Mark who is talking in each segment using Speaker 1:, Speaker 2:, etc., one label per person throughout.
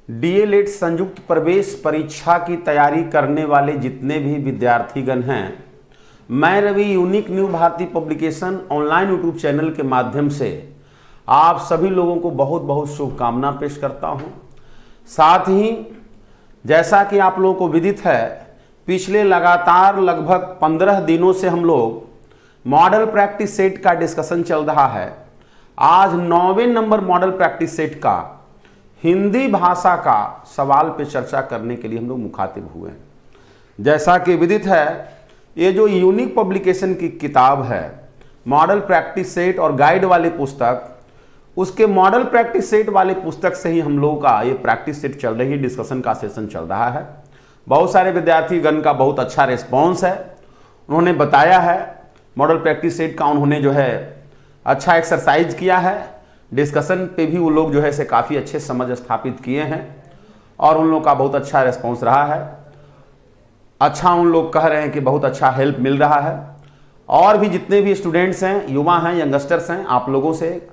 Speaker 1: DElEd संयुक्त प्रवेश परीक्षा की तैयारी करने वाले जितने भी विद्यार्थीगण हैं, मैं Ravi unique new Bharti publication online YouTube channel के माध्यम से आप सभी लोगों को बहुत बहुत शुभकामना पेश करता हूं। साथ ही जैसा कि आप लोगों को विदित है, पिछले लगातार लगभग 15 दिनों से हम लोग मॉडल प्रैक्टिस सेट का डिस्कशन चल रहा है। आज 9वें नंबर मॉडल प्रैक्टिस सेट का हिंदी भाषा का सवाल पे चर्चा करने के लिए हम लोग मुखातिब हुए हैं। जैसा कि विदित है, ये जो यूनिक पब्लिकेशन की किताब है मॉडल प्रैक्टिस सेट और गाइड वाली पुस्तक, उसके मॉडल प्रैक्टिस सेट वाले पुस्तक से ही हम लोगों का ये प्रैक्टिस सेट चल रही है, डिस्कशन का सेशन चल रहा है। बहुत सारे विद्यार्थीगण का बहुत अच्छा रिस्पॉन्स है। उन्होंने बताया है मॉडल प्रैक्टिस सेट का उन्होंने जो है अच्छा एक्सरसाइज किया है, डिस्कशन पे भी वो लोग जो है से काफ़ी अच्छे समझ स्थापित किए हैं और उन लोग का बहुत अच्छा रिस्पॉन्स रहा है। अच्छा, उन लोग कह रहे हैं कि बहुत अच्छा हेल्प मिल रहा है। और भी जितने भी स्टूडेंट्स हैं, युवा हैं, यंगस्टर्स हैं, आप लोगों से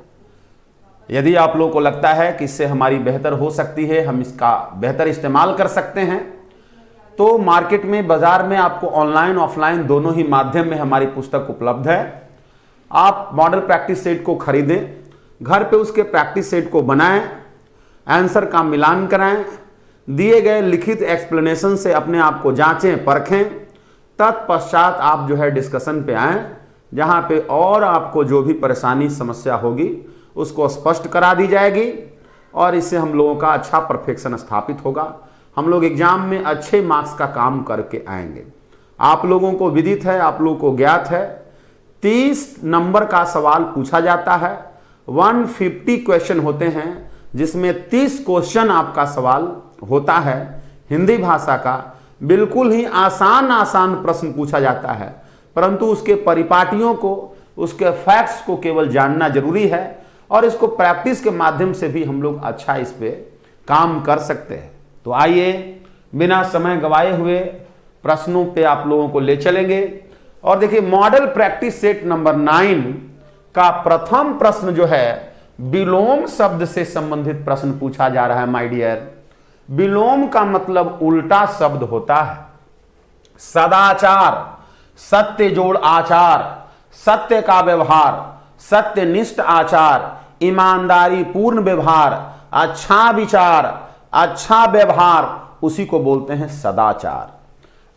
Speaker 1: यदि आप लोगों को लगता है कि इससे हमारी बेहतर हो सकती है, हम इसका बेहतर इस्तेमाल कर सकते हैं, तो मार्केट में, बाजार में आपको ऑनलाइन ऑफलाइन दोनों ही माध्यम में हमारी पुस्तक उपलब्ध है। आप मॉडल प्रैक्टिस सेट को खरीदें, घर पे उसके प्रैक्टिस सेट को बनाएं, आंसर का मिलान कराएं, दिए गए लिखित एक्सप्लेनेशन से अपने आप को जांचें, परखें। तत्पश्चात आप जो है डिस्कशन पे आएं, जहां पे और आपको जो भी परेशानी समस्या होगी उसको स्पष्ट करा दी जाएगी और इससे हम लोगों का अच्छा परफेक्शन स्थापित होगा। हम लोग एग्जाम में अच्छे मार्क्स का काम करके आएंगे। आप लोगों को विदित है, आप लोगों को ज्ञात है, 30 नंबर का सवाल पूछा जाता है। 150 क्वेश्चन होते हैं, जिसमें 30 क्वेश्चन आपका सवाल होता है हिंदी भाषा का। बिल्कुल ही आसान प्रश्न पूछा जाता है, परंतु उसके परिपाटियों को, उसके फैक्ट्स को केवल जानना जरूरी है और इसको प्रैक्टिस के माध्यम से भी हम लोग अच्छा इस पे काम कर सकते हैं। तो आइए बिना समय गवाए हुए प्रश्नों पे आप लोगों को ले चलेंगे। और देखिए, मॉडल प्रैक्टिस सेट नंबर 9 का प्रथम प्रश्न जो है विलोम शब्द से संबंधित प्रश्न पूछा जा रहा है। माय डियर, विलोम का मतलब उल्टा शब्द होता है। सदाचार, सत्य जोड़ आचार, सत्य का व्यवहार, सत्यनिष्ठ आचार, ईमानदारी पूर्ण व्यवहार, अच्छा विचार, अच्छा व्यवहार, उसी को बोलते हैं सदाचार।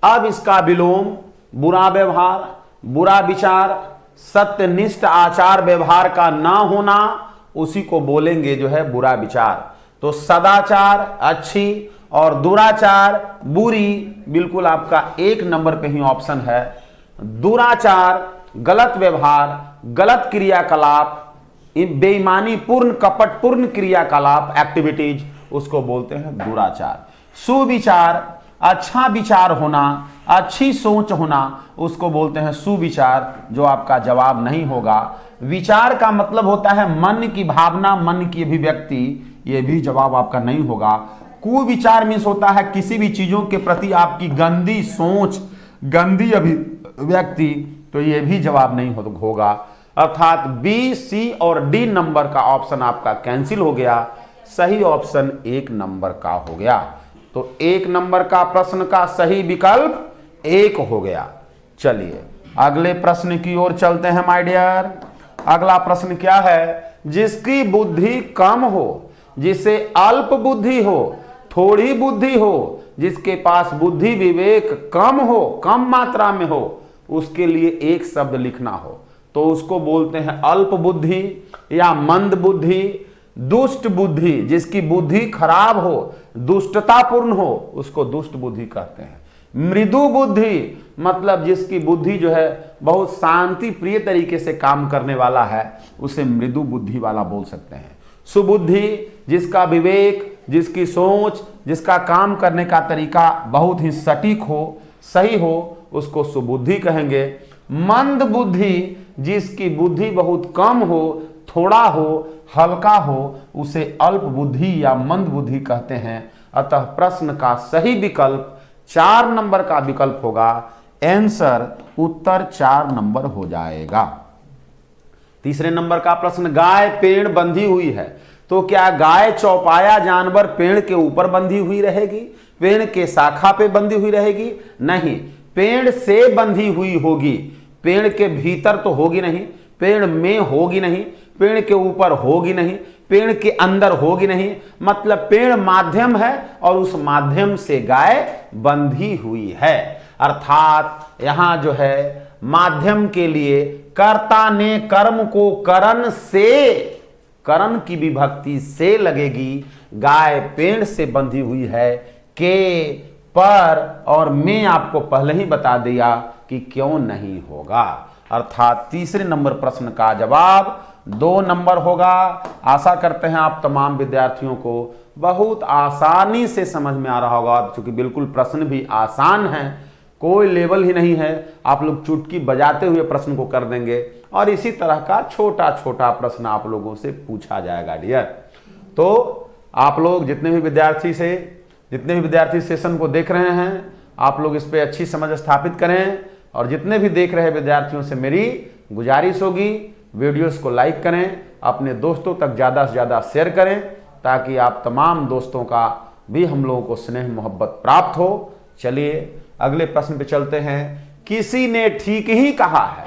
Speaker 1: अब इसका विलोम बुरा व्यवहार, बुरा विचार, सत्यनिष्ठ आचार व्यवहार का ना होना, उसी को बोलेंगे जो है बुरा विचार। तो सदाचार अच्छी और दुराचार बुरी, बिल्कुल आपका 1 नंबर पे ही ऑप्शन है। दुराचार गलत व्यवहार, गलत क्रियाकलाप, बेईमानी पूर्ण, कपटपूर्ण क्रियाकलाप, एक्टिविटीज, उसको बोलते हैं दुराचार। सुविचार अच्छा विचार होना, अच्छी सोच होना, उसको बोलते हैं सुविचार, जो आपका जवाब नहीं होगा। विचार का मतलब होता है मन की भावना, मन की अभिव्यक्ति, यह भी जवाब आपका नहीं होगा। कुविचार मीन्स होता है किसी भी चीजों के प्रति आपकी गंदी सोच, गंदी अभिव्यक्ति, तो यह भी जवाब नहीं होगा। अर्थात बी, सी और डी नंबर का ऑप्शन आपका कैंसिल हो गया। सही ऑप्शन 1 नंबर का हो गया। तो 1 नंबर का प्रश्न का सही विकल्प 1 हो गया। चलिए अगले प्रश्न की ओर चलते हैं माय डियर। अगला प्रश्न क्या है? जिसकी बुद्धि कम हो, जिसे अल्प बुद्धि हो, थोड़ी बुद्धि हो, जिसके पास बुद्धि विवेक कम हो, कम मात्रा में हो, उसके लिए एक शब्द लिखना हो, तो उसको बोलते हैं अल्प बुद्धि या मंद बुद्धि। दुष्ट बुद्धि, जिसकी बुद्धि खराब हो, दुष्टतापूर्ण हो, उसको दुष्ट बुद्धि कहते हैं। मृदु बुद्धि मतलब जिसकी बुद्धि जो है बहुत शांति प्रिय तरीके से काम करने वाला है, उसे मृदु बुद्धि वाला बोल सकते हैं। सुबुद्धि जिसका विवेक, जिसकी सोच, जिसका काम करने का तरीका बहुत ही सटीक हो, सही हो, उसको सुबुद्धि कहेंगे। मंद बुद्धि जिसकी बुद्धि बहुत कम हो, थोड़ा हो, हल्का हो, उसे अल्प बुद्धि या मंद बुद्धि कहते हैं। अतः प्रश्न का सही विकल्प 4 नंबर का विकल्प होगा। आंसर उत्तर 4 नंबर हो जाएगा। तीसरे नंबर का प्रश्न, गाय पेड़ बंधी हुई है, तो क्या गाय चौपाया जानवर पेड़ के ऊपर बंधी हुई रहेगी, पेड़ के शाखा पे बंधी हुई रहेगी? नहीं, पेड़ से बंधी हुई होगी, पेड़ के भीतर तो होगी नहीं, पेड़ में होगी नहीं, पेड़ के ऊपर होगी नहीं, पेड़ के अंदर होगी नहीं, मतलब पेड़ माध्यम है और उस माध्यम से गाय बंधी हुई है। अर्थात यहां जो है माध्यम के लिए कर्ता ने कर्म को करण से, करण की विभक्ति से लगेगी। गाय पेड़ से बंधी हुई है, के, पर और मैं आपको पहले ही बता दिया कि क्यों नहीं होगा। अर्थात तीसरे नंबर प्रश्न का जवाब 2 नंबर होगा। आशा करते हैं आप तमाम विद्यार्थियों को बहुत आसानी से समझ में आ रहा होगा, क्योंकि बिल्कुल प्रश्न भी आसान है, कोई लेवल ही नहीं है। आप लोग चुटकी बजाते हुए प्रश्न को कर देंगे और इसी तरह का छोटा छोटा प्रश्न आप लोगों से पूछा जाएगा डियर। तो आप लोग जितने भी विद्यार्थी सेशन को देख रहे हैं, आप लोग इस पर अच्छी समझ स्थापित करें और जितने भी देख रहे विद्यार्थियों से मेरी गुजारिश होगी वीडियोस को लाइक करें, अपने दोस्तों तक ज़्यादा से ज़्यादा शेयर करें, ताकि आप तमाम दोस्तों का भी हम लोगों को स्नेह मोहब्बत प्राप्त हो। चलिए अगले प्रश्न पे चलते हैं। किसी ने ठीक ही कहा है,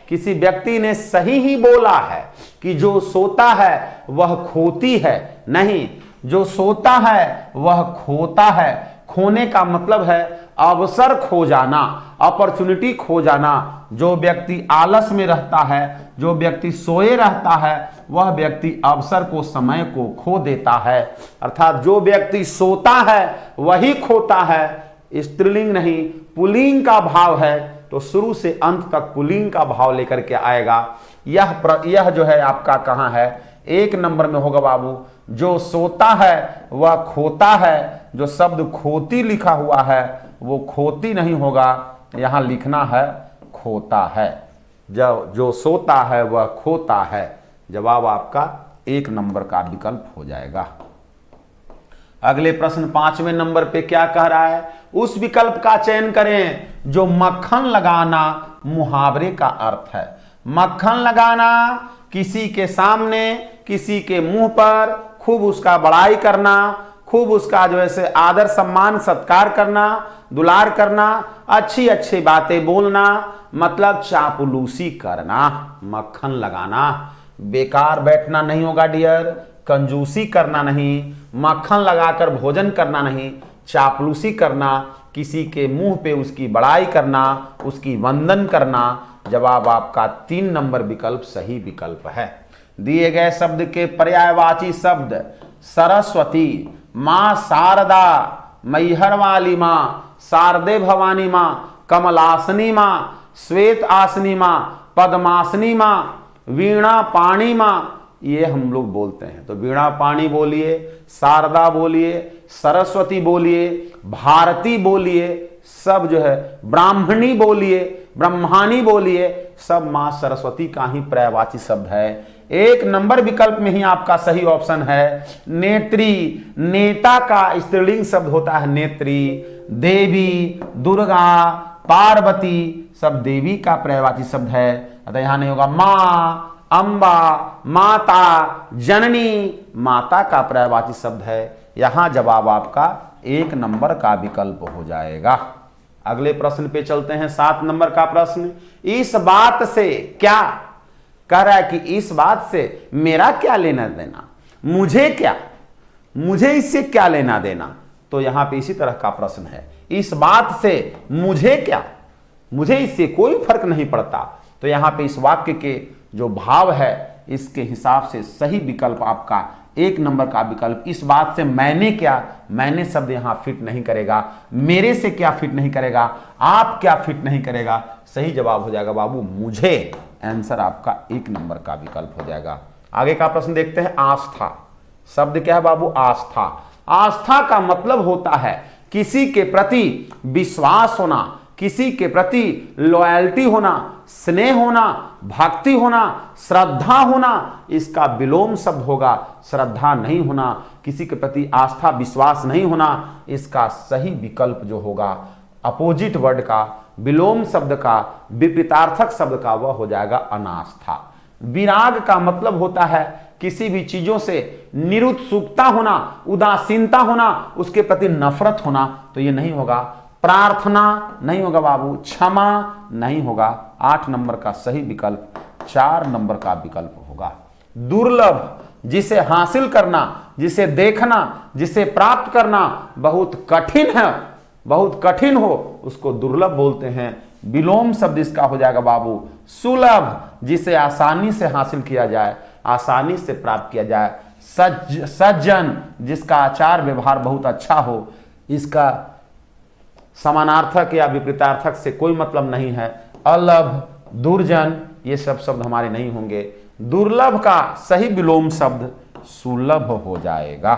Speaker 1: किसी व्यक्ति ने सही ही बोला है कि जो सोता है वह खोती है। नहीं, जो सोता है वह खोता है। खोने का मतलब है अवसर खो जाना, अपॉर्चुनिटी खो जाना। जो व्यक्ति आलस में रहता है, जो व्यक्ति सोए रहता है, वह व्यक्ति अवसर को, समय को खो देता है। अर्थात जो व्यक्ति सोता है वही खोता है। स्त्रीलिंग नहीं, पुल्लिंग का भाव है, तो शुरू से अंत तक पुल्लिंग का भाव लेकर के आएगा। यह जो है आपका कहाँ है? 1 नंबर में होगा बाबू। जो सोता है वह खोता है। जो शब्द खोती लिखा हुआ है वो खोती नहीं होगा, यहां लिखना है खोता है। जो सोता है वह खोता है। जवाब आपका 1 नंबर का विकल्प हो जाएगा। अगले प्रश्न 5वें नंबर पे क्या कह रहा है? उस विकल्प का चयन करें जो मक्खन लगाना मुहावरे का अर्थ है। मक्खन लगाना, किसी के सामने, किसी के मुंह पर खूब उसका बड़ाई करना, खूब उसका जो है आदर सम्मान सत्कार करना, दुलार करना, अच्छी अच्छी बातें बोलना, मतलब चापलूसी करना। मक्खन लगाना, बेकार बैठना नहीं होगा डियर, कंजूसी करना नहीं, मक्खन लगाकर भोजन करना नहीं, चापलूसी करना, किसी के मुंह पे उसकी बड़ाई करना, उसकी वंदन करना। जवाब आपका 3 नंबर विकल्प सही विकल्प है। दिए गए शब्द के पर्यायवाची शब्द सरस्वती, मां शारदा, मैहर वाली मां, शारदे भवानी मां, कमलासनी मां, श्वेत आसनी मां, पद्मासनी मां, वीणा पाणी मां, ये हम लोग बोलते हैं। तो वीणा पाणी बोलिए, शारदा बोलिए, सरस्वती बोलिए, भारती बोलिए, सब जो है ब्राह्मणी बोलिए, ब्रह्मानी बोलिए, सब मां सरस्वती का ही पर्यायवाची शब्द है। 1 नंबर विकल्प में ही आपका सही ऑप्शन है नेत्री। नेता का स्त्रीलिंग शब्द होता है नेत्री। देवी, दुर्गा, पार्वती सब देवी का पर्यायवाची शब्द है, अतः यहां नहीं होगा। मां, अंबा, माता, जननी माता का पर्यायवाची शब्द है। यहां जवाब आपका 1 नंबर का विकल्प हो जाएगा। अगले प्रश्न पे चलते हैं। 7 नंबर का प्रश्न, इस बात से क्या कह रहा है कि इस बात से मेरा क्या लेना देना, मुझे क्या, मुझे इससे क्या लेना देना। तो यहां पे इसी तरह का प्रश्न है, इस बात से मुझे क्या, मुझे इससे कोई फर्क नहीं पड़ता। तो यहां पे इस वाक्य के जो भाव है इसके हिसाब से सही विकल्प आपका 1 नंबर का विकल्प। इस बात से मैंने क्या, मैंने शब्द यहां फिट नहीं करेगा, मेरे से क्या फिट नहीं करेगा, आप क्या फिट नहीं करेगा। सही जवाब हो जाएगा बाबू मुझे। आंसर आपका 1 नंबर का विकल्प हो जाएगा। आगे का प्रश्न देखते हैं। आस्था शब्द क्या है बाबू? आस्था। आस्था का मतलब होता है किसी के प्रति विश्वास होना, किसी के प्रति लॉयल्टी होना, स्नेह होना, भक्ति होना, श्रद्धा होना। इसका विलोम शब्द होगा श्रद्धा नहीं होना, किसी के प्रति आस्था विश्वास नहीं होना। इसका सही विकल्प जो होगा अपोजिट वर्ड का, विलोम शब्द का, विपरीतार्थक शब्द का, वह हो जाएगा अनास्था। विराग का मतलब होता है किसी भी चीजों से निरुत्सुकता होना, उदासीनता होना, उसके प्रति नफरत होना, तो ये नहीं होगा। प्रार्थना नहीं होगा बाबू, क्षमा नहीं होगा। 8 नंबर का सही विकल्प 4 नंबर का विकल्प होगा। दुर्लभ, जिसे हासिल करना, जिसे देखना, जिसे प्राप्त करना बहुत कठिन है, बहुत कठिन हो, उसको दुर्लभ बोलते हैं। विलोम शब्द इसका हो जाएगा बाबू सुलभ, जिसे आसानी से हासिल किया जाए, आसानी से प्राप्त किया जाए। सज्जन, जिसका आचार व्यवहार बहुत अच्छा हो, इसका समानार्थक या विपरीतार्थक से कोई मतलब नहीं है। अलभ, दुर्जन, ये सब शब्द हमारे नहीं होंगे। दुर्लभ का सही विलोम शब्द सुलभ हो जाएगा।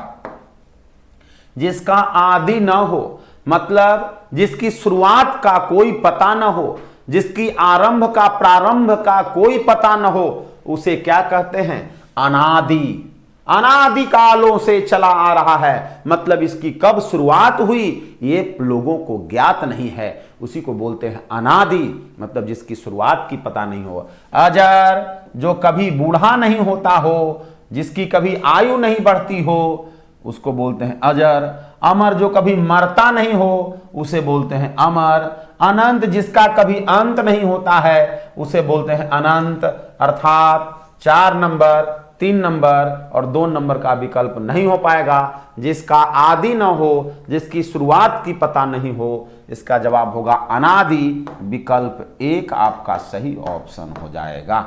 Speaker 1: जिसका आदि न हो, मतलब जिसकी शुरुआत का कोई पता न हो, जिसकी आरंभ का प्रारंभ का कोई पता न हो, उसे क्या कहते हैं? अनादि। अनादि कालों से चला आ रहा है, मतलब इसकी कब शुरुआत हुई ये लोगों को ज्ञात नहीं है, उसी को बोलते हैं अनादि, मतलब जिसकी शुरुआत की पता नहीं हो। अजर, जो कभी बूढ़ा नहीं होता हो, जिसकी कभी आयु नहीं बढ़ती हो, उसको बोलते हैं अजर। अमर, जो कभी मरता नहीं हो, उसे बोलते हैं अमर। अनंत, जिसका कभी अंत नहीं होता है, उसे बोलते हैं अनंत। अर्थात 4 नंबर, 3 नंबर और 2 नंबर का विकल्प नहीं हो पाएगा। जिसका आदि न हो, जिसकी शुरुआत की पता नहीं हो, इसका जवाब होगा अनादि। विकल्प 1 आपका सही ऑप्शन हो जाएगा।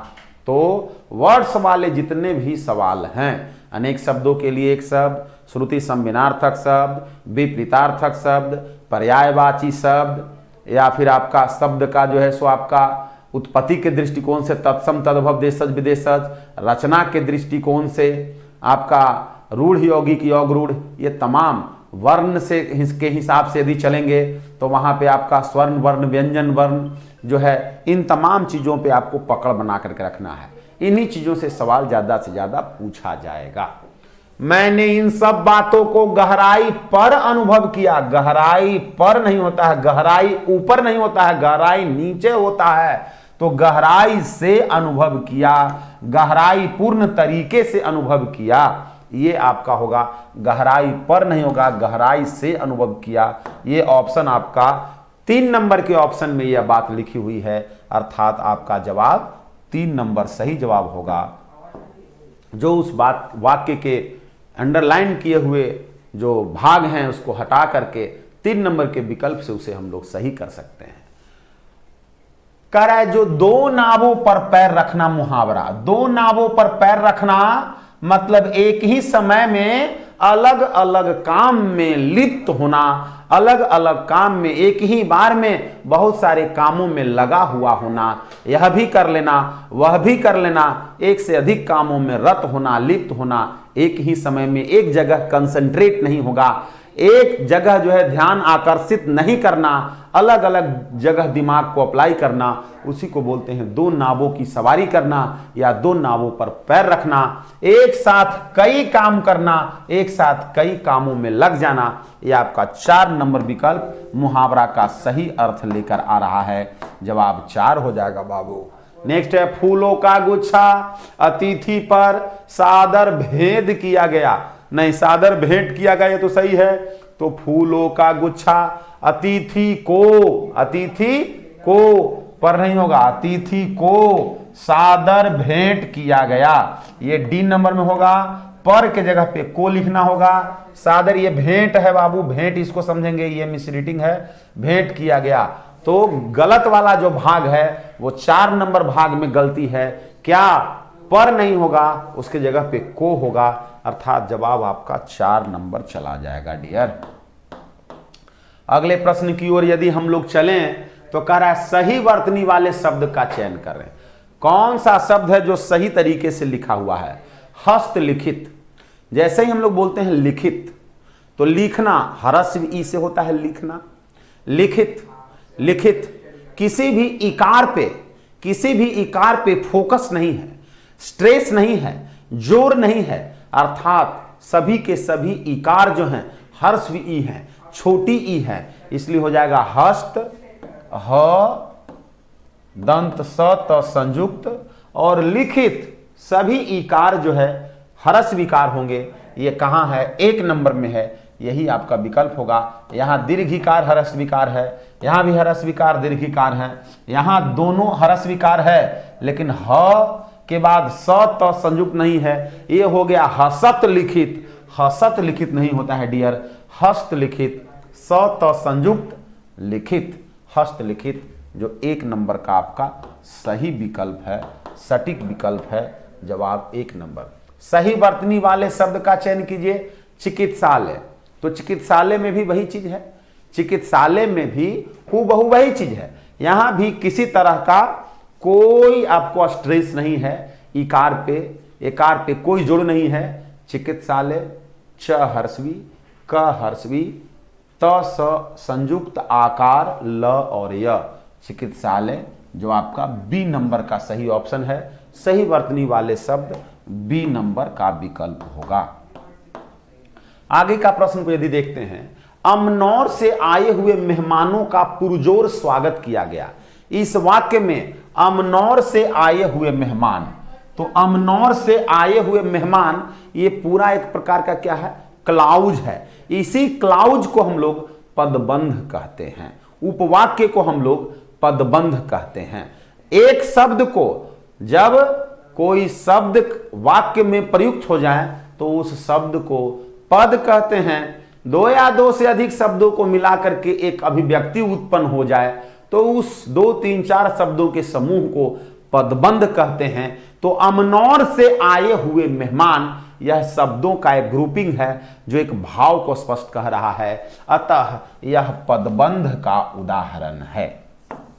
Speaker 1: तो वर्ड्स वाले जितने भी सवाल हैं, अनेक शब्दों के लिए एक शब्द, श्रुति संविनार्थक शब्द, विपरीतार्थक शब्द, पर्यायवाची शब्द, या फिर आपका शब्द का जो है सो आपका उत्पत्ति के दृष्टिकोण से तत्सम तद्भव देशज विदेशज, रचना के दृष्टिकोण से आपका रूढ़ यौगिक योग रूढ़, ये तमाम वर्ण से के हिसाब से यदि चलेंगे तो वहाँ पे आपका स्वर्ण वर्ण व्यंजन वर्ण जो है, इन तमाम चीज़ों पे आपको पकड़ बना करके रखना है। इन्हीं चीज़ों से सवाल ज़्यादा से ज़्यादा पूछा जाएगा। मैंने इन सब बातों को गहराई पर अनुभव किया। गहराई पर नहीं होता है, गहराई ऊपर नहीं होता है, गहराई नीचे होता है। तो गहराई से अनुभव किया, गहराई पूर्ण तरीके से अनुभव किया, ये आपका होगा। गहराई पर नहीं होगा, गहराई से अनुभव किया। ये ऑप्शन आपका 3 नंबर के ऑप्शन में यह बात लिखी हुई है, अर्थात आपका जवाब 3 नंबर सही जवाब होगा। जो उस बात वाक्य के अंडरलाइन किए हुए जो भाग हैं उसको हटा करके 3 नंबर के विकल्प से उसे हम लोग सही कर सकते हैं। कह रहा है जो 2 नावों पर पैर रखना मुहावरा। 2 नावों पर पैर रखना मतलब एक ही समय में अलग अलग काम में लिप्त होना, अलग अलग काम में एक ही बार में बहुत सारे कामों में लगा हुआ होना, यह भी कर लेना वह भी कर लेना, एक से अधिक कामों में रत होना, लिप्त होना, एक ही समय में एक जगह कंसंट्रेट नहीं होगा, एक जगह जो है ध्यान आकर्षित नहीं करना, अलग अलग जगह दिमाग को अप्लाई करना, उसी को बोलते हैं 2 नावों की सवारी करना या 2 नावों पर पैर रखना। एक साथ कई काम करना, एक साथ कई कामों में लग जाना, यह आपका 4 नंबर विकल्प मुहावरा का सही अर्थ लेकर आ रहा है। जवाब 4 हो जाएगा बाबू। नेक्स्ट है फूलों का गुच्छा अतिथि पर सादर भेद किया गया। नहीं, सादर भेंट किया गया ये तो सही है। तो फूलों का गुच्छा अतिथि को पर नहीं होगा, अतिथि को सादर भेंट किया गया, ये डी नंबर में होगा। पर के जगह पे को लिखना होगा। सादर ये भेंट है बाबू, भेंट इसको समझेंगे, ये मिसरीडिंग है, भेंट किया गया। तो गलत वाला जो भाग है वो 4 नंबर भाग में गलती है। क्या पर नहीं होगा, उसके जगह पे को होगा, अर्थात जवाब आपका 4 नंबर चला जाएगा डियर। अगले प्रश्न की ओर यदि हम लोग चलें तो कह रहा है सही वर्तनी वाले शब्द का चयन करें। कौन सा शब्द है जो सही तरीके से लिखा हुआ है? हस्तलिखित। जैसे ही हम लोग बोलते हैं लिखित, तो लिखना ह्रस्व ई से होता है लिखना। लिखित, लिखित किसी भी इकार पे फोकस नहीं है, स्ट्रेस नहीं है, जोर नहीं है, अर्थात सभी के सभी इकार जो हैं ह्रस्व ई हैं, छोटी ई है, इसलिए हो जाएगा हस्त, ह दंत स त संयुक्त, और लिखित सभी इकार जो है हरस विकार होंगे। ये कहाँ है? 1 नंबर में है, यही आपका विकल्प होगा। यहाँ दीर्घिकार हरस विकार है, यहाँ भी हरस विकार दीर्घिकार है, यहाँ दोनों हरस विकार है, लेकिन ह के बाद स त संयुक्त नहीं है। ये हो गया हसत लिखित। हसत लिखित नहीं होता है डियर, हस्त लिखित, स त संयुक्त लिखित, हस्त लिखित, जो 1 नंबर का आपका सही विकल्प है, सटीक विकल्प है। जवाब 1 नंबर। सही वर्तनी वाले शब्द का चयन कीजिए। चिकित्सालय, तो चिकित्सालय में भी वही चीज है, चिकित्सालय में भी हूबहू वही चीज है। यहां भी किसी तरह का कोई आपको स्ट्रेस नहीं है, इकार पे एकार पे कोई जोड़ नहीं है। चिकित्सालय, च हर्षवी, क हर्षवी, त स संयुक्त आकार ल और य, चिकित्सालय, जो आपका बी नंबर का सही ऑप्शन है। सही वर्तनी वाले शब्द बी नंबर का विकल्प होगा। आगे का प्रश्न को यदि देखते हैं, अमनौर से आए हुए मेहमानों का पुरजोर स्वागत किया गया। इस वाक्य में अमनौर से आए हुए मेहमान, तो अमनौर से आए हुए मेहमान, ये पूरा एक प्रकार का क्या है? क्लाउज है। इसी क्लाउज को हम लोग पदबंध कहते हैं, उपवाक्य को हम लोग पदबंध कहते हैं। एक शब्द को जब कोई शब्द वाक्य में प्रयुक्त हो जाए तो उस शब्द को पद कहते हैं। 2 या 2 से अधिक शब्दों को मिलाकर के एक अभिव्यक्ति उत्पन्न हो जाए तो उस 2, 3, 4 शब्दों के समूह को पदबंध कहते हैं। तो अमनौर से आए हुए मेहमान, यह शब्दों का एक ग्रुपिंग है जो एक भाव को स्पष्ट कह रहा है, अतः यह पदबंध का उदाहरण है।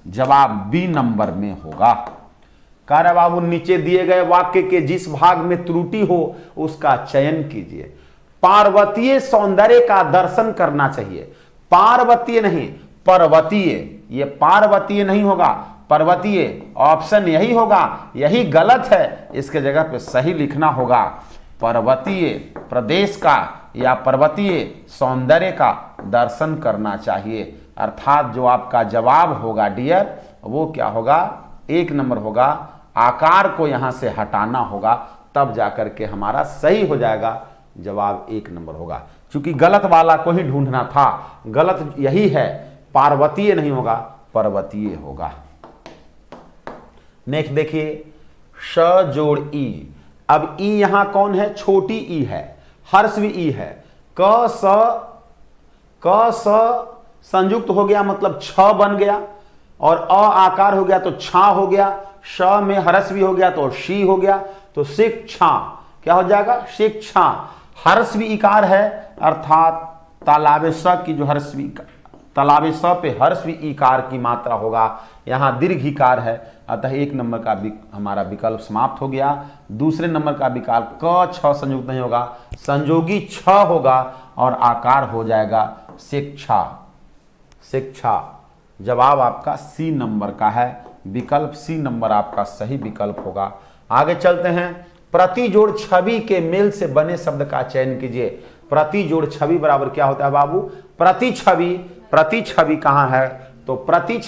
Speaker 1: जवाब बी नंबर में होगा। कार्य बाबू, नीचे दिए गए वाक्य के जिस भाग में त्रुटि हो उसका चयन कीजिए। पार्वतीय सौंदर्य का दर्शन करना चाहिए। पार्वतीय नहीं, पर्वतीय। ये पार्वतीय नहीं होगा, पर्वतीय। ऑप्शन यही होगा, यही गलत है। इसके जगह पे सही लिखना होगा पर्वतीय प्रदेश का या पर्वतीय सौंदर्य का दर्शन करना चाहिए। अर्थात जो आपका जवाब होगा डियर, वो क्या होगा? 1 नंबर होगा। आकार को यहां से हटाना होगा, तब जाकर के हमारा सही हो जाएगा। जवाब 1 नंबर होगा, क्योंकि गलत वाला को ही ढूंढना था। गलत यही है, पार्वतीय नहीं होगा, पर्वतीय होगा। नेक्स्ट देखिए, श जोड़ ई। अब ई यहां कौन है? छोटी ई है, हर्षवी ई है। क स संयुक्त हो गया मतलब छ बन गया, और अ आकार हो गया तो छा हो गया। श में हर्षवी हो गया तो शी हो गया, तो शिक्षा क्या हो जाएगा? शिक्षा। हर्षवी इकार है, अर्थात तालाबे स की जो हर्षवी, तालाबे स पे हर्षवी इकार की मात्रा होगा। यहाँ दीर्घ इकार है, अतः 1 नंबर का हमारा विकल्प समाप्त हो गया। दूसरे नंबर का विकल्प क छ संयुक्त नहीं होगा, संयोगी छ होगा और आकार हो जाएगा शिक्षा। शिक्षा। जवाब आपका सी नंबर का है, विकल्प सी नंबर आपका सही विकल्प होगा। आगे चलते हैं। प्रति जोड़ छवि के मेल से बने शब्द का चयन कीजिए। प्रति जोड़ छवि बराबर क्या होता है बाबू? प्रति छवि। प्रति छवि कहाँ है? तो प्रति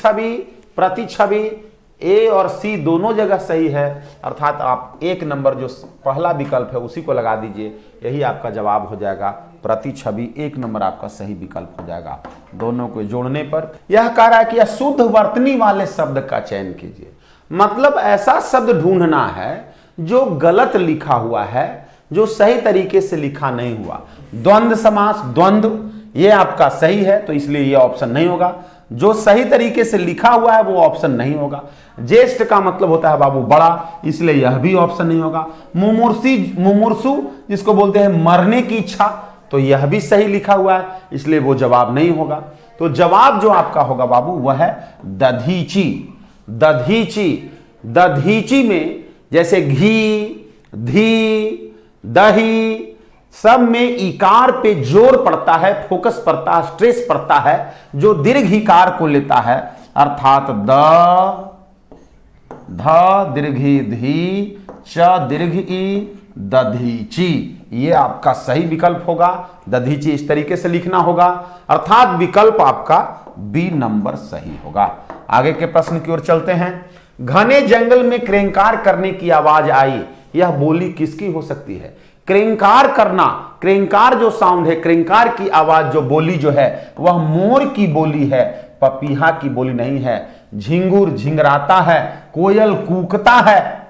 Speaker 1: छवि ए और सी दोनों जगह सही है, अर्थात आप 1 नंबर जो पहला विकल्प है उसी को लगा दीजिए, यही आपका जवाब हो जाएगा। प्रति छवि 1 नंबर आपका सही विकल्प हो जाएगा। दोनों को जोड़ने पर यह कह रहा है कि शुद्ध वर्तनी वाले शब्द का चयन कीजिए। मतलब ऐसा शब्द ढूंढना है जो गलत लिखा हुआ है, जो सही तरीके से लिखा नहीं हुआ। द्वंद्व समास, द्वंद्व, ये आपका सही है तो इसलिए ये ऑप्शन नहीं होगा। जो सही तरीके से लिखा हुआ है वो ऑप्शन नहीं होगा। ज्येष्ठ का मतलब होता है बाबू बड़ा, इसलिए यह भी ऑप्शन नहीं होगा। मुमूर्षु जिसको बोलते हैं मरने की इच्छा, तो यह भी सही लिखा हुआ है, इसलिए वो जवाब नहीं होगा। तो जवाब जो आपका होगा बाबू वह है दधीची। दधीची। दधीची में जैसे घी, धी, दही, सब में इकार पे जोर पड़ता है, फोकस पड़ता है, स्ट्रेस पड़ता है, जो दीर्घ इकार को लेता है, अर्थात द, ध दीर्घी धी, च दीर्घ ई, दधीची। ये आपका सही विकल्प होगा। दधीची इस तरीके से लिखना होगा, अर्थात विकल्प आपका बी नंबर सही होगा। आगे के प्रश्न की ओर चलते हैं। घने जंगल में क्रेंकार करने की आवाज आई, यह बोली किसकी हो सकती है? क्रेंकार करना, क्रेंकार जो साउंड है, क्रेंकार की आवाज जो बोली जो है वह मोर की बोली है, पपीहा की बोली नहीं है। झिंगुर झिंगराता है, कोयल कूकता है,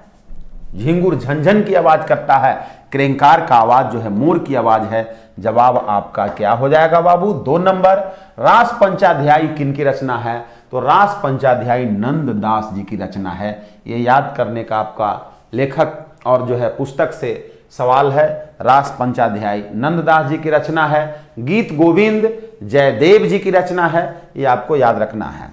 Speaker 1: झिंगुर झंझन की आवाज करता है, क्रेंकार का आवाज जो है मोर की आवाज है। जवाब आपका क्या हो जाएगा बाबू? 2 नंबर। रास पंचाध्यायी किनकी रचना है? तो रास पंचाध्यायी नंद दास जी की रचना है। ये याद करने का आपका लेखक और जो है पुस्तक से सवाल है। रास पंचाध्यायी नंददास जी की रचना है। गीत गोविंद जयदेव जी की रचना है, ये आपको याद रखना है।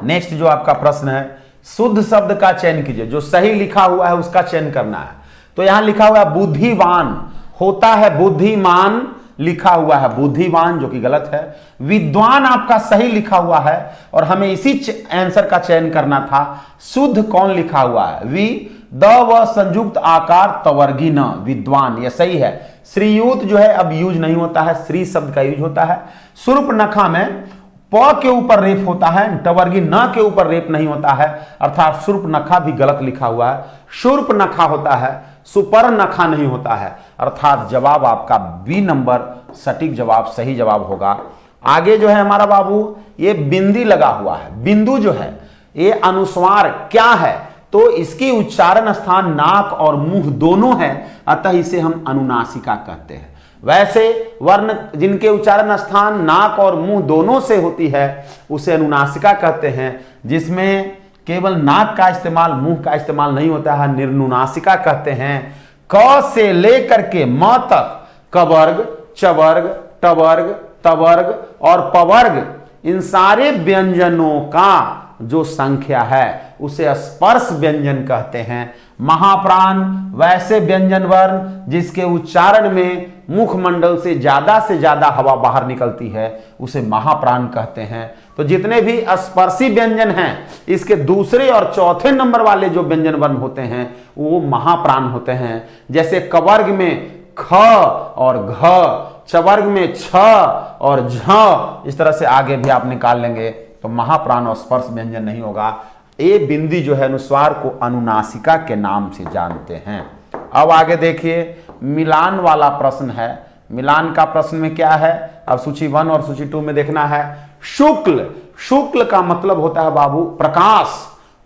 Speaker 1: नेक्स्ट जो आपका प्रश्न है, शुद्ध शब्द का चयन कीजिए, जो सही लिखा हुआ है उसका चयन करना है। तो यहां लिखा हुआ है बुद्धिवान, होता है बुद्धिमान, लिखा हुआ है बुद्धिवान जो कि गलत है। विद्वान आपका सही लिखा हुआ है और हमें इसी आंसर का चयन करना था। शुद्ध कौन लिखा हुआ है? वी द व संयुक्त आकार तवर्गी न, विद्वान, यह सही है। श्रीयुत जो है अब यूज नहीं होता है, श्री शब्द का यूज होता है। शूर्पणखा में प के ऊपर रेप होता है, टवर्गी न के ऊपर रेप नहीं होता है, अर्थात शूर्पणखा भी गलत लिखा हुआ है। शूर्पणखा होता है, सुपर्णखा नहीं होता है, अर्थात जवाब आपका बी नंबर सटीक जवाब, सही जवाब होगा। आगे जो है हमारा बाबू, ये बिंदी लगा हुआ है। बिंदु जो है ये अनुस्वार क्या है? तो इसकी उच्चारण स्थान नाक और मुंह दोनों है, अतः इसे हम अनुनासिका कहते हैं। वैसे वर्ण जिनके उच्चारण स्थान नाक और मुंह दोनों से होती है उसे अनुनासिका कहते हैं। जिसमें केवल नाक का इस्तेमाल, मुंह का इस्तेमाल नहीं होता है, निर्नुनासिका कहते हैं। क से लेकर के म तक कवर्ग, चवर्ग, टवर्ग, तवर्ग और पवर्ग, इन सारे व्यंजनों का जो संख्या है उसे स्पर्श व्यंजन कहते हैं। महाप्राण वैसे व्यंजन वर्ण जिसके उच्चारण में मुखमंडल से ज्यादा हवा बाहर निकलती है उसे महाप्राण कहते हैं। तो जितने भी स्पर्शी व्यंजन हैं इसके दूसरे और चौथे नंबर वाले जो व्यंजन वर्ण होते हैं वो महाप्राण होते हैं। जैसे कवर्ग में ख और घ, चवर्ग में छ और झ, इस तरह से आगे भी आप निकाल लेंगे तो महाप्राण और स्पर्श व्यंजन नहीं होगा। ए बिंदी जो है अनुस्वार को अनुनासिका के नाम से जानते हैं। अब आगे देखिए, मिलान वाला प्रश्न है। मिलान का प्रश्न में क्या है? अब सूची 1 और सूची 2 में देखना है। शुक्ल, शुक्ल का मतलब होता है बाबू प्रकाश,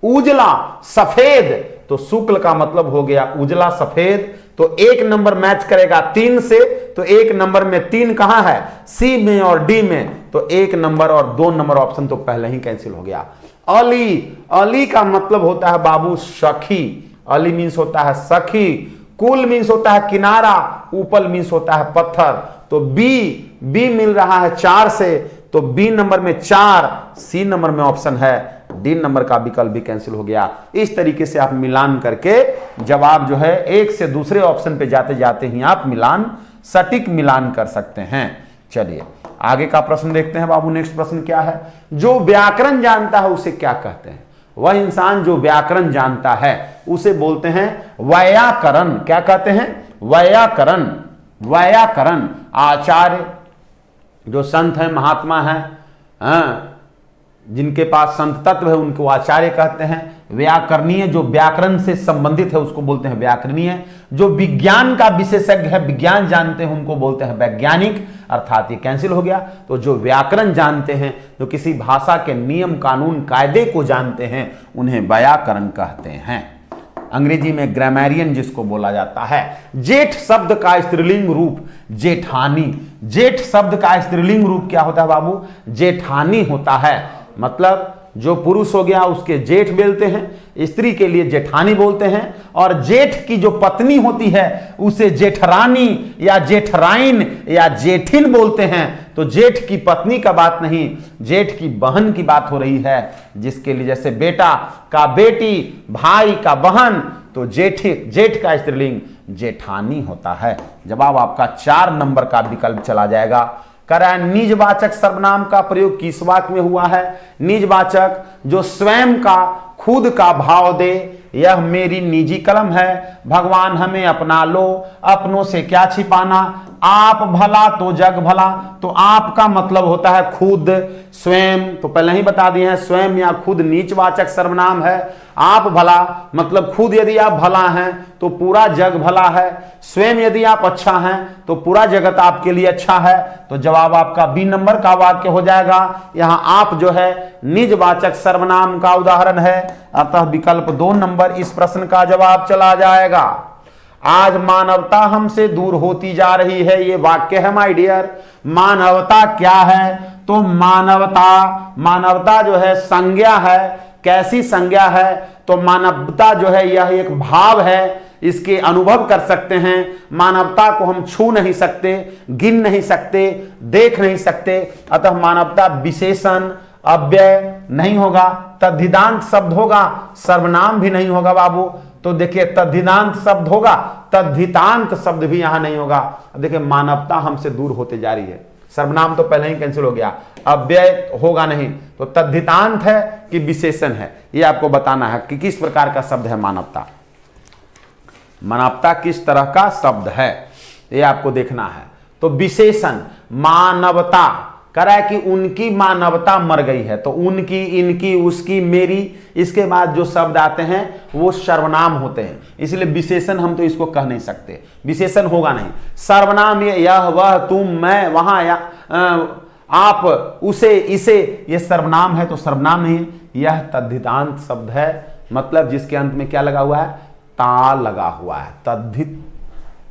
Speaker 1: उजला, सफेद, तो शुक्ल का मतलब हो गया उजला सफेद। तो 1 नंबर मैच करेगा 3 से, तो 1 नंबर में 3 कहां है? सी में और डी में, तो 1 नंबर और 2 नंबर ऑप्शन तो पहले ही कैंसिल हो गया। अली, अली का मतलब होता है बाबू सखी, अली मीन्स होता है सखी। कुल मीन्स होता है किनारा, उपल मीन्स होता है पत्थर। तो बी मिल रहा है 4 से, तो बी नंबर में 4, सी नंबर में ऑप्शन है, डी नंबर का विकल्प भी कैंसिल हो गया। इस तरीके से आप मिलान करके जवाब जो है एक से दूसरे ऑप्शन पे जाते जाते ही आप मिलान, सटीक मिलान कर सकते हैं। चलिए आगे का प्रश्न देखते हैं बाबू। नेक्स्ट प्रश्न क्या है? जो व्याकरण जानता है उसे क्या कहते हैं? वह इंसान जो व्याकरण जानता है उसे बोलते हैं वैयाकरण। क्या कहते हैं? वैयाकरण। वैयाकरण आचार्य जो संत है, महात्मा है, जिनके पास संत तत्व है उनको आचार्य कहते हैं। व्याकरणीय जो व्याकरण से संबंधित है उसको बोलते हैं व्याकरणीय। जो विज्ञान का विशेषज्ञ है, विज्ञान जानते हैं, उनको बोलते हैं वैज्ञानिक, अर्थात ये कैंसिल हो गया। तो जो व्याकरण जानते हैं, जो किसी भाषा के नियम कानून कायदे को जानते हैं, उन्हें व्याकरण कहते हैं। अंग्रेजी में ग्रामरियन जिसको बोला जाता है। जेठ शब्द का स्त्रीलिंग रूप जेठानी। जेठ शब्द का स्त्रीलिंग रूप क्या होता है बाबू? जेठानी होता है। मतलब जो पुरुष हो गया उसके जेठ बोलते हैं, स्त्री के लिए जेठानी बोलते हैं, और जेठ की जो पत्नी होती है उसे जेठरानी या जेठराइन या जेठिन बोलते हैं। तो जेठ की पत्नी का बात नहीं, जेठ की बहन की बात हो रही है, जिसके लिए जैसे बेटा का बेटी, भाई का बहन, तो जेठ का स्त्रीलिंग जेठानी होता है। जवाब आपका 4 नंबर का विकल्प चला जाएगा। कराए निजवाचक सर्वनाम का प्रयोग किस वाक्य में हुआ है? निजवाचक जो स्वयं का, खुद का भाव दे, यह मेरी निजी कलम है, भगवान हमें अपना लो, अपनों से क्या छिपाना, आप भला तो जग भला। तो आप का मतलब होता है खुद, स्वयं तो पहले ही बता दिए हैं, स्वयं या खुद नीचवाचक सर्वनाम है। आप भला मतलब खुद यदि आप भला हैं तो पूरा जग भला है, स्वयं यदि आप अच्छा हैं तो पूरा जगत आपके लिए अच्छा है। तो जवाब आपका बी नंबर का वाक्य हो जाएगा। यहां आप जो है निजवाचक सर्वनाम का उदाहरण है, अतः विकल्प 2 नंबर इस प्रश्न का जवाब चला जाएगा। आज मानवता हमसे दूर होती जा रही है, ये वाक्य है माय डियर। मानवता क्या है? तो मानवता जो है संज्ञा है। कैसी संज्ञा है? तो मानवता जो है यह एक भाव है, इसके अनुभव कर सकते हैं। मानवता को हम छू नहीं सकते, गिन नहीं सकते, देख नहीं सकते, अतः मानवता विशेषण अव्यय नहीं होगा, तद्धितांत शब्द होगा, सर्वनाम भी नहीं होगा बाबू। तो देखिए तद्धितांत शब्द होगा, तद्धितांत शब्द भी यहां नहीं होगा। देखिए मानवता हमसे दूर होते जा रही है, सर्वनाम तो पहले ही कैंसिल हो गया, अव्यय होगा नहीं, तो तद्धितांत है कि विशेषण है, ये आपको बताना है कि किस प्रकार का शब्द है मानवता। मानवता किस तरह का शब्द है ये आपको देखना है। तो विशेषण मानवता कह रहा है कि उनकी मानवता मर गई है, तो उनकी, इनकी, उसकी, मेरी, इसके बाद जो शब्द आते हैं वो सर्वनाम होते हैं, इसलिए विशेषण हम तो इसको कह नहीं सकते, विशेषण होगा नहीं। सर्वनाम ये यह, वह, तुम, मैं, वहां, या आप, उसे, इसे, ये सर्वनाम है तो सर्वनाम नहीं है। यह तद्धितांत शब्द है, मतलब जिसके अंत में क्या लगा हुआ है? ता लगा हुआ है, तद्धित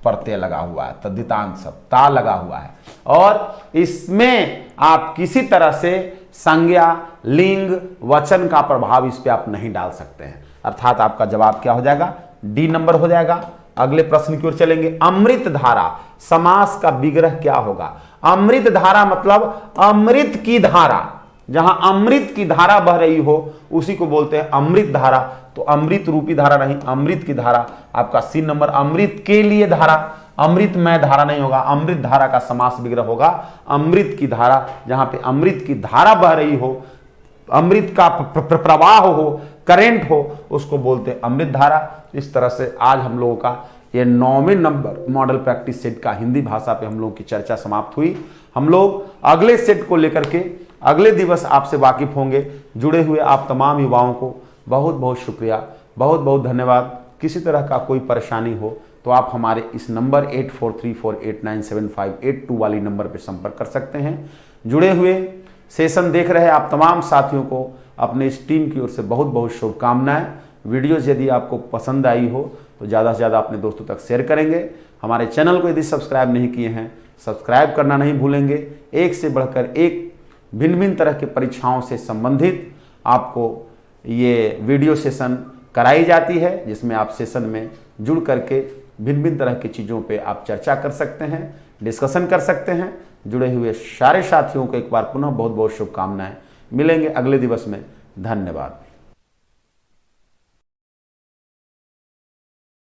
Speaker 1: प्रत्यय लगा हुआ है, तद्धितांत शब्द ता लगा हुआ है। और इसमें आप किसी तरह से संज्ञा, लिंग, वचन का प्रभाव इस पे आप नहीं डाल सकते हैं, अर्थात आपका जवाब क्या हो जाएगा? डी नंबर हो जाएगा। अगले प्रश्न की ओर चलेंगे। अमृत धारा समास का विग्रह क्या होगा? अमृत धारा मतलब अमृत की धारा, जहां अमृत की धारा बह रही हो उसी को बोलते हैं अमृत धारा। तो अमृत रूपी धारा नहीं, अमृत की धारा आपका सी नंबर। अमृत के लिए धारा, अमृतमय धारा नहीं होगा, अमृत धारा का समास विग्रह होगा अमृत की धारा। जहां पे अमृत की धारा बह रही हो, अमृत का प्रवाह हो, करंट हो, उसको बोलते हैं अमृत धारा। इस तरह से आज हम लोगों का ये 9वें नंबर मॉडल प्रैक्टिस सेट का हिंदी भाषा पे हम लोगों की चर्चा समाप्त हुई। हम लोग अगले सेट को लेकर के अगले दिवस आपसे वाकिफ होंगे। जुड़े हुए आप तमाम युवाओं को बहुत बहुत शुक्रिया, बहुत बहुत धन्यवाद। किसी तरह का कोई परेशानी हो तो आप हमारे इस नंबर 8434897582 वाली नंबर पर संपर्क कर सकते हैं। जुड़े हुए सेशन देख रहे आप तमाम साथियों को अपने इस टीम की ओर से बहुत बहुत शुभकामनाएं। वीडियोज़ यदि आपको पसंद आई हो तो ज़्यादा से ज़्यादा अपने दोस्तों तक शेयर करेंगे। हमारे चैनल को यदि सब्सक्राइब नहीं किए हैं, सब्सक्राइब करना नहीं भूलेंगे। एक से बढ़कर एक भिन्न भिन्न तरह की परीक्षाओं से संबंधित आपको ये वीडियो सेशन कराई जाती है, जिसमें आप सेशन में जुड़ करके भिन्न भिन्न तरह की चीज़ों पे आप चर्चा कर सकते हैं, डिस्कशन कर सकते हैं। जुड़े हुए सारे साथियों को एक बार पुनः बहुत बहुत शुभकामनाएं। मिलेंगे अगले दिवस में। धन्यवाद।